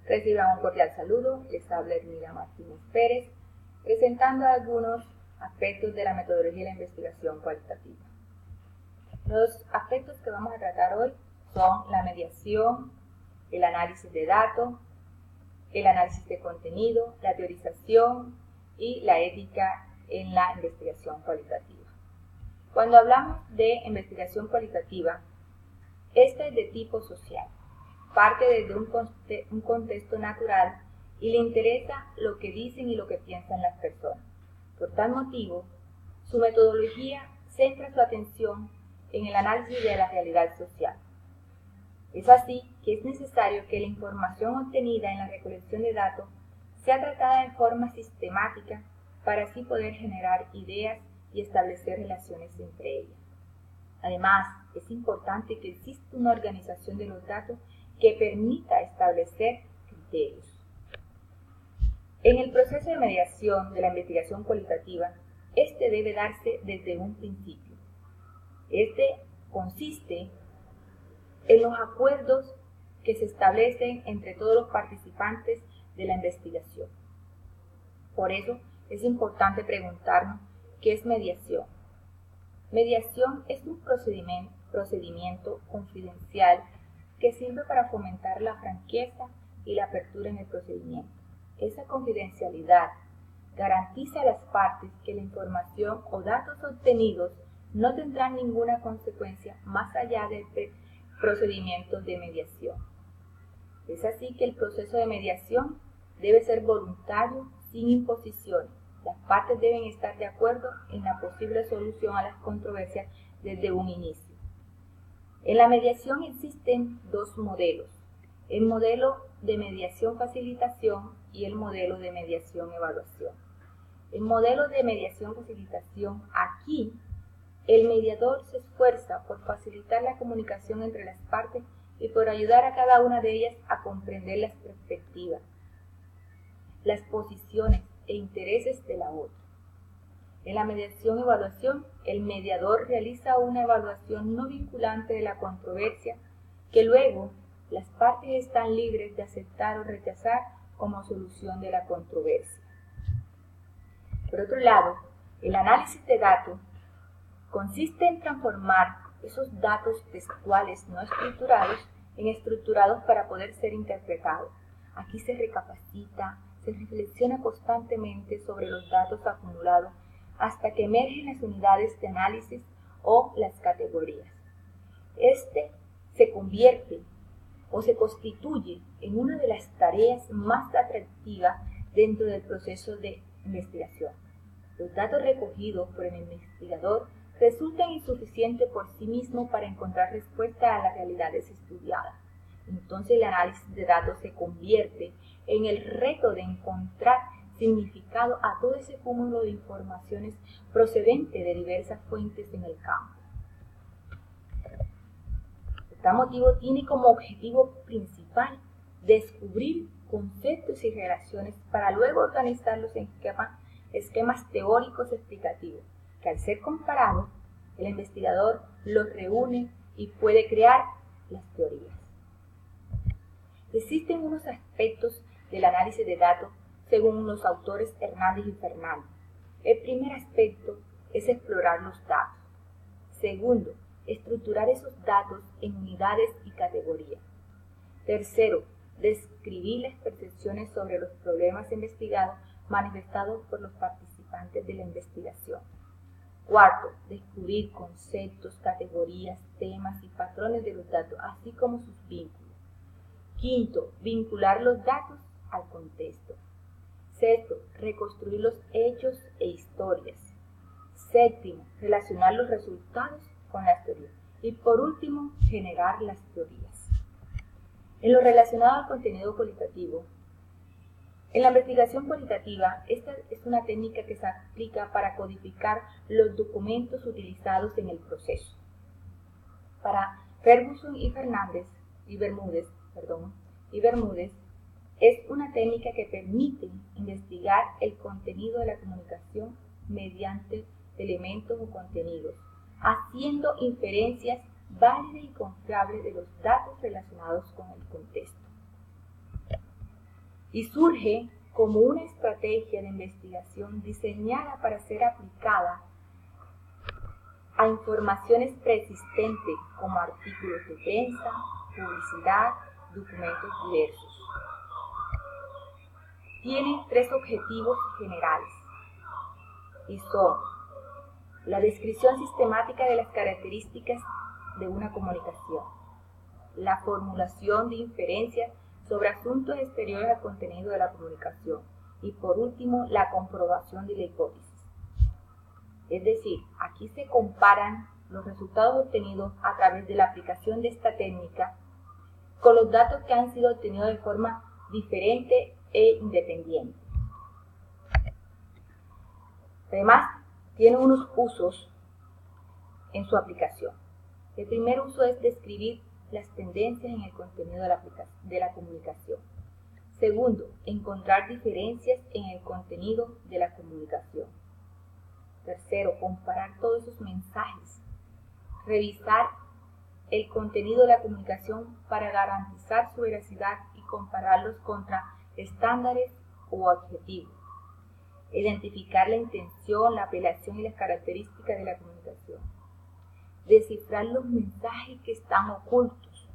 Reciban un cordial saludo, les habla Ermida Martínez Pérez, presentando algunos aspectos de la metodología de la investigación cualitativa. Los aspectos que vamos a tratar hoy son la mediación, el análisis de datos, el análisis de contenido, la teorización y la ética en la investigación cualitativa. Cuando hablamos de investigación cualitativa, esta es de tipo social, parte desde un contexto natural y le interesa lo que dicen y lo que piensan las personas. Por tal motivo, su metodología centra su atención en el análisis de la realidad social. Es así que es necesario que la información obtenida en la recolección de datos sea tratada de forma sistemática para así poder generar ideas y establecer relaciones entre ellas. Además, es importante que exista una organización de los datos que permita establecer criterios. En el proceso de mediación de la investigación cualitativa, este debe darse desde un principio. Este consiste en los acuerdos que se establecen entre todos los participantes de la investigación. Por eso es importante preguntarnos qué es mediación. Mediación es un procedimiento confidencial que sirve para fomentar la franqueza y la apertura en el procedimiento. Esa confidencialidad garantiza a las partes que la información o datos obtenidos no tendrán ninguna consecuencia más allá del procedimiento de mediación. Es así que el proceso de mediación debe ser voluntario, sin imposiciones. Las partes deben estar de acuerdo en la posible solución a las controversias desde un inicio. En la mediación existen dos modelos: el modelo de mediación-facilitación y el modelo de mediación-evaluación. El modelo de mediación-facilitación, aquí el mediador se esfuerza por facilitar la comunicación entre las partes y por ayudar a cada una de ellas a comprender las perspectivas, las posiciones e intereses de la otra. En la mediación-evaluación, el mediador realiza una evaluación no vinculante de la controversia que luego las partes están libres de aceptar o rechazar como solución de la controversia. Por otro lado, el análisis de datos consiste en transformar esos datos textuales no estructurados en estructurados para poder ser interpretados. Aquí se recapacita, se reflexiona constantemente sobre los datos acumulados hasta que emergen las unidades de análisis o las categorías. Este se convierte o se constituye en una de las tareas más atractivas dentro del proceso de investigación. Los datos recogidos por el investigador resultan insuficientes por sí mismos para encontrar respuesta a las realidades estudiadas. Entonces el análisis de datos se convierte en el reto de encontrar significado a todo ese cúmulo de informaciones procedentes de diversas fuentes en el campo. Este motivo tiene como objetivo principal descubrir conceptos y relaciones para luego organizarlos en esquemas teóricos explicativos, que al ser comparados, el investigador los reúne y puede crear las teorías. Existen unos aspectos del análisis de datos según los autores Hernández y Fernández. El primer aspecto es explorar los datos. Segundo, estructurar esos datos en unidades y categorías. Tercero, describir las percepciones sobre los problemas investigados manifestados por los participantes de la investigación. Cuarto, descubrir conceptos, categorías, temas y patrones de los datos, así como sus vínculos. Quinto, vincular los datos al contexto. Sexto, reconstruir los hechos e historias. Séptimo, relacionar los resultados con las teorías. Y por último, generar las teorías. En lo relacionado al contenido cualitativo, en la investigación cualitativa, esta es una técnica que se aplica para codificar los documentos utilizados en el proceso. Para Ferguson y Bermúdez, es una técnica que permite investigar el contenido de la comunicación mediante elementos o contenidos, haciendo inferencias válidas y confiables de los datos relacionados con el contexto. y surge como una estrategia de investigación diseñada para ser aplicada a informaciones preexistentes como artículos de prensa, publicidad, documentos diversos. Tiene 3 objetivos generales y son la descripción sistemática de las características de una comunicación, la formulación de inferencias sobre asuntos exteriores al contenido de la comunicación y por último la comprobación de la hipótesis. Es decir, aquí se comparan los resultados obtenidos a través de la aplicación de esta técnica con los datos que han sido obtenidos de forma diferente e independiente. Además, tiene unos usos en su aplicación. El primer uso es describir las tendencias en el contenido de la comunicación. Segundo, encontrar diferencias en el contenido de la comunicación. Tercero, comparar todos esos mensajes. Revisar el contenido de la comunicación para garantizar su veracidad y compararlos contra estándares o objetivos. Identificar la intención, la apelación y las características de la comunicación. Descifrar los mensajes que están ocultos.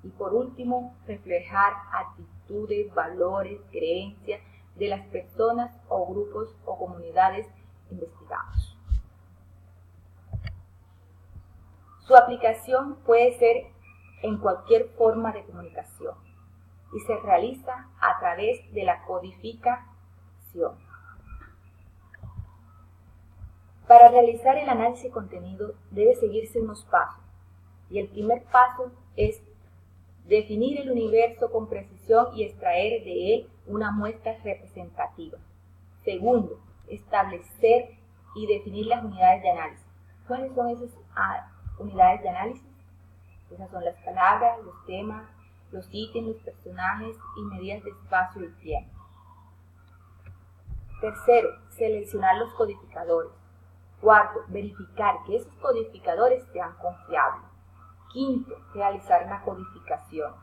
Y por último, reflejar actitudes, valores, creencias de las personas o grupos o comunidades investigados. Su aplicación puede ser en cualquier forma de comunicación y se realiza a través de la codificación. Para realizar el análisis de contenido debe seguirse unos pasos y el primer paso es definir el universo con precisión y extraer de él una muestra representativa. Segundo, establecer y definir las unidades de análisis. ¿Cuáles son esas unidades de análisis? Esas son las palabras, los temas, los ítems, los personajes y medidas de espacio y tiempo. Tercero, seleccionar los codificadores. Cuarto, verificar que esos codificadores sean confiables. Quinto, realizar una codificación.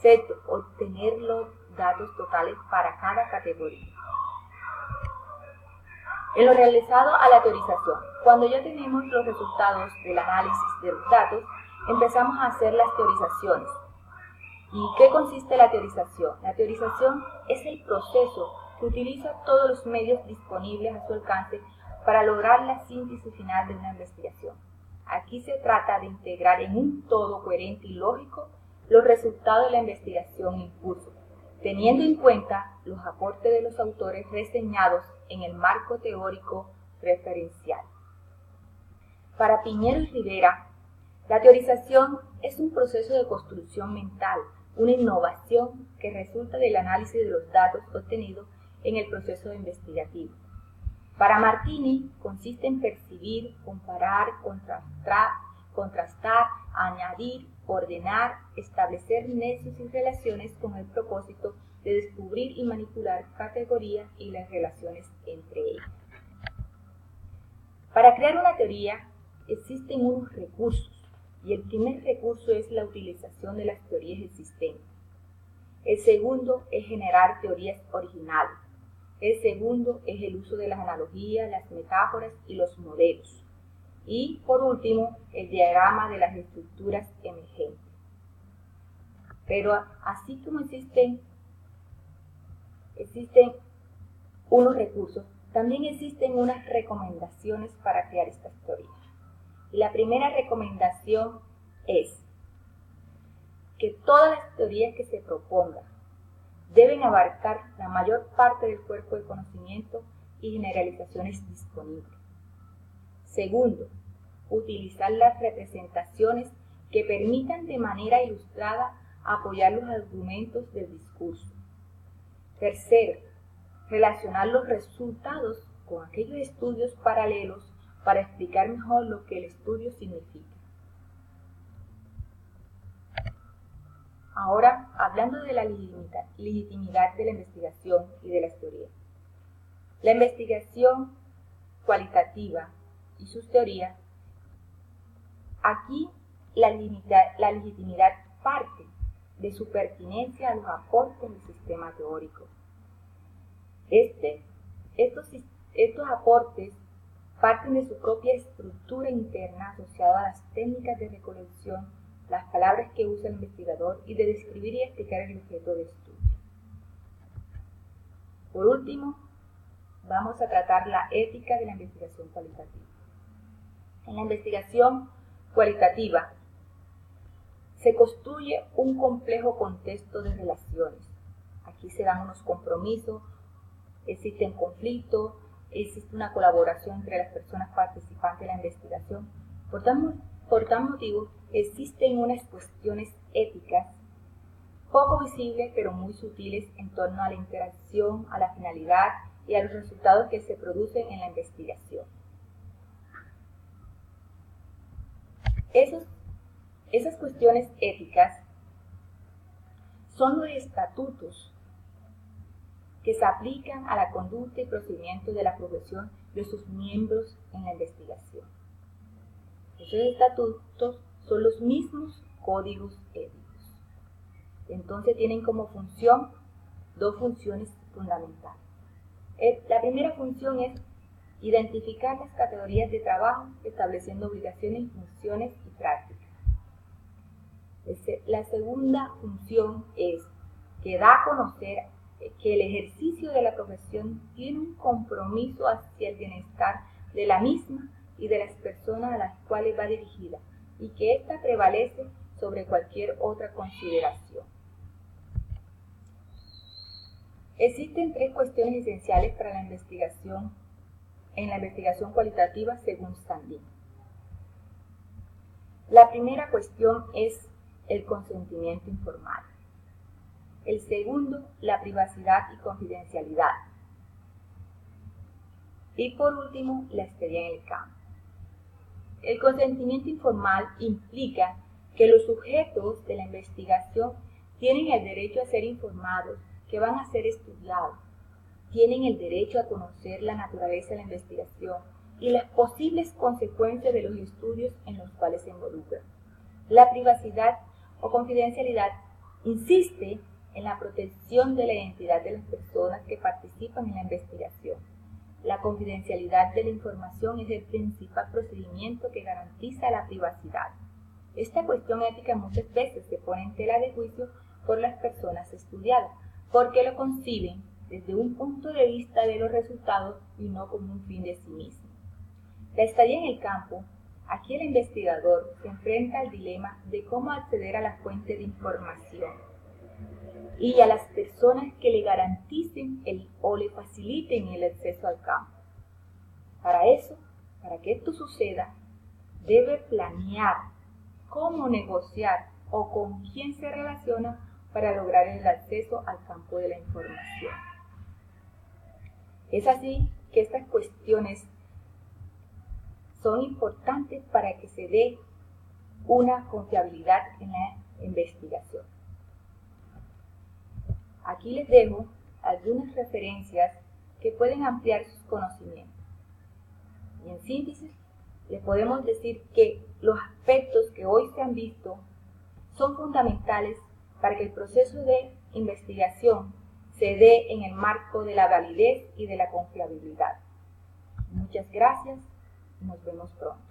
Sexto, obtener los datos totales para cada categoría. En lo realizado a la teorización, cuando ya tenemos los resultados del análisis de los datos, empezamos a hacer las teorizaciones. ¿Y qué consiste la teorización? La teorización es el proceso que utiliza todos los medios disponibles a su alcance para lograr la síntesis final de una investigación. Aquí se trata de integrar en un todo coherente y lógico los resultados de la investigación en curso, teniendo en cuenta los aportes de los autores reseñados en el marco teórico referencial. Para Piñero y Rivera, la teorización es un proceso de construcción mental, una innovación que resulta del análisis de los datos obtenidos en el proceso investigativo. Para Martini consiste en percibir, comparar, contrastar, añadir, ordenar, establecer nexos y relaciones con el propósito de descubrir y manipular categorías y las relaciones entre ellas. Para crear una teoría existen unos recursos y el primer recurso es la utilización de las teorías existentes. El segundo es generar teorías originales. El segundo es el uso de las analogías, las metáforas y los modelos. Y por último, el diagrama de las estructuras emergentes. Pero así como existen unos recursos, también existen unas recomendaciones para crear estas teorías. Y la primera recomendación es que todas las teorías que se propongan deben abarcar la mayor parte del cuerpo de conocimiento y generalizaciones disponibles. Segundo, utilizar las representaciones que permitan de manera ilustrada apoyar los argumentos del discurso. Tercero, relacionar los resultados con aquellos estudios paralelos para explicar mejor lo que el estudio significa. Ahora, hablando de la legitimidad de la investigación y de las teorías. La investigación cualitativa y sus teorías, aquí la legitimidad parte de su pertinencia a los aportes del sistema teórico. Estos aportes parten de su propia estructura interna asociada a las técnicas de recolección, las palabras que usa el investigador y de describir y explicar el objeto de estudio. Por último, vamos a tratar la ética de la investigación cualitativa. En la investigación cualitativa se construye un complejo contexto de relaciones. Aquí se dan unos compromisos, existen conflictos, existe una colaboración entre las personas participantes de la investigación. Por tal motivo, existen unas cuestiones éticas poco visibles pero muy sutiles en torno a la interacción, a la finalidad y a los resultados que se producen en la investigación. Esas cuestiones éticas son los estatutos que se aplican a la conducta y procedimientos de la profesión de sus miembros en la investigación. Esos estatutos son los mismos códigos éticos. Entonces tienen como función dos funciones fundamentales. La primera función es identificar las categorías de trabajo, estableciendo obligaciones, funciones y prácticas. La segunda función es que da a conocer que el ejercicio de la profesión tiene un compromiso hacia el bienestar de la misma y de las personas a las cuales va dirigida, y que ésta prevalece sobre cualquier otra consideración. Existen tres cuestiones esenciales para la investigación en la investigación cualitativa según Sandin. La primera cuestión es el consentimiento informal. El segundo, la privacidad y confidencialidad. Y por último, la estadía en el campo. El consentimiento informal implica que los sujetos de la investigación tienen el derecho a ser informados, que van a ser estudiados, tienen el derecho a conocer la naturaleza de la investigación y las posibles consecuencias de los estudios en los cuales se involucran. La privacidad o confidencialidad insiste en la protección de la identidad de las personas que participan en la investigación. La confidencialidad de la información es el principal procedimiento que garantiza la privacidad. Esta cuestión ética muchas veces se pone en tela de juicio por las personas estudiadas, porque lo conciben desde un punto de vista de los resultados y no como un fin de sí mismo. La estadía en el campo, aquí el investigador se enfrenta al dilema de cómo acceder a la fuente de información y a las personas que le garanticen o le faciliten el acceso al campo. Para que esto suceda, debe planear cómo negociar o con quién se relaciona para lograr el acceso al campo de la información. Es así que estas cuestiones son importantes para que se dé una confiabilidad en la investigación. Aquí les dejo algunas referencias que pueden ampliar sus conocimientos. Y en síntesis, les podemos decir que los aspectos que hoy se han visto son fundamentales para que el proceso de investigación se dé en el marco de la validez y de la confiabilidad. Muchas gracias y nos vemos pronto.